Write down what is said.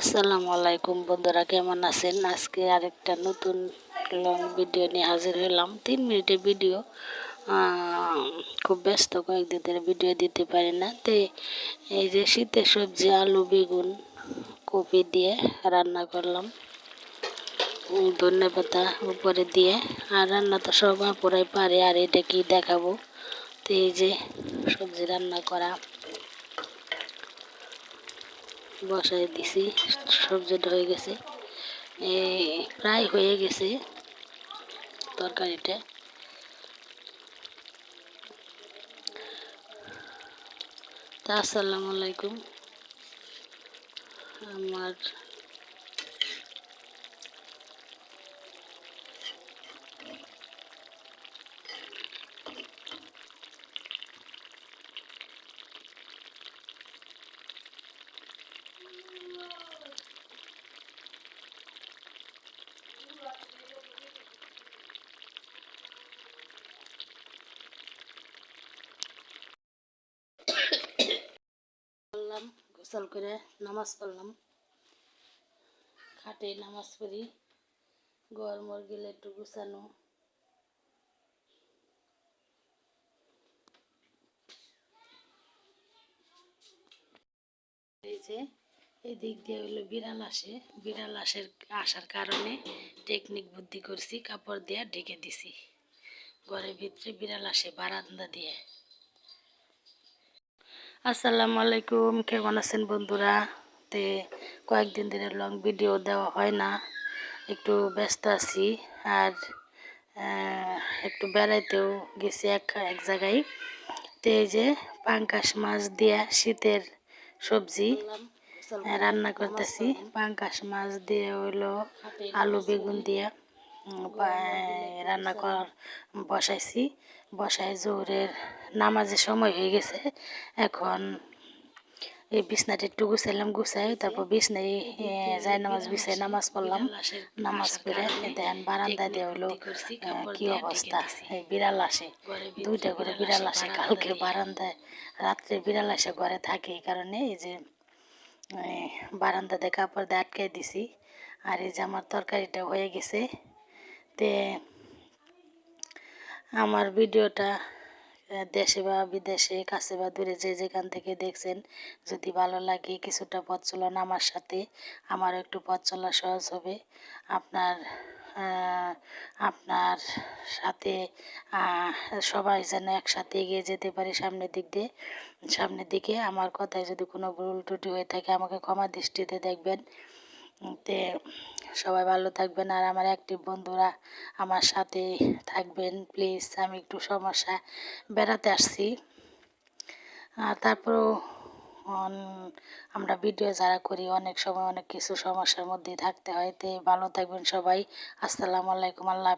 আসসালামু আলাইকুম বন্ধুরা, কেমন আছেন? আজকে আরেকটা নতুন লং ভিডিও নিয়ে হাজির হলাম। 3 মিনিটের ভিডিও। খুব ব্যস্ত, কয়েকদিন ধরে ভিডিও দিতে পারি না। তো এই যে শীতের সবজি আলু বেগুন কপি দিয়ে রান্না করলাম, ধনেপাতা উপরে দিয়ে। আর রান্না তো সব আপুরাই পারে, আর এটা কি দেখাবো। তো এই যে সবজি রান্না করা বসাই দিছি, সবজিটা হয়ে গেছে, প্রায় হয়ে গেছে তরকারিটা। তা আসসালামু আলাইকুম। আমার পড়লাম, গোসল করে নামাজ পড়লাম, খাটে নামাজ পড়ি, ঘর মর গেলে একটু গুছানো। এই যে এদিক দিয়ে হইলো বিড়াল আসে, আসার কারণে টেকনিক বুদ্ধি করছি, কাপড় দিয়ে ঢেকে দিছি। ঘরের ভিতরে বিড়াল আসে বারান্দা দিয়ে। আসসালামু আলাইকুম, কেমন আছেন বন্ধুরা? তে কয়েকদিন ধরে লং ভিডিও দেওয়া হয় না, একটু ব্যস্ত আছি। আর একটু বেড়াইতেও গেছি এক জায়গায়। তো এই যে পাঙ্কাশ মাছ দিয়া শীতের সবজি রান্না করতেছি। পাঙ্কাশ মাছ দিয়ে হইলো আলু বেগুন দিয়া রান্না বসাইছি। বসায় জোরের নামাজের সময় হয়ে গেছে। এখন এই বিছনাটা একটু গুছাইলাম, গুছাই তারপর বিছনায় যাই নামাজ বিছাই নামাজ পড়লাম। নামাজ পড়ে দেখেন বারান্দা দিয়ে হইলো কি অবস্থা, এই বিড়াল আসে, 2টা করে বিড়াল আসে কালকে বারান্দায়। রাত্রে বিড়াল আসে ঘরে থাকে, এই কারণে এই যে বারান্দাতে কাপড় দিয়ে আটকাই দিছি। আর এই যে আমার তরকারিটা হয়ে গেছে। তে আমার ভিডিওটা দেশে বা বিদেশে, কাছে বা দূরে, যে যেখান থেকে দেখছেন, যদি ভালো লাগে কিছুটা পথ চলুন আমার সাথে, আমারও একটু পথ চলা সহজ হবে। আপনার আপনার সাথে সবাই যেন একসাথে এগিয়ে যেতে পারে সামনের দিকে। আমার কথায় যদি কোনো ভুল ত্রুটি হয়ে থাকে আমাকে ক্ষমা দৃষ্টিতে দেখবেন। তে সবাই ভালো থাকবেন, আর আমার অ্যাক্টিভ বন্ধুরা আমার সাথে থাকবেন প্লিজ। আমি একটু সমস্যা, বেড়াতে আসছি। আর তারপরেও আমরা ভিডিও যারা করি অনেক সময় অনেক কিছু সমস্যার মধ্যেই থাকতে হয়। তে ভালো থাকবেন সবাই। আসসালামু আলাইকুম। আল্লাহ।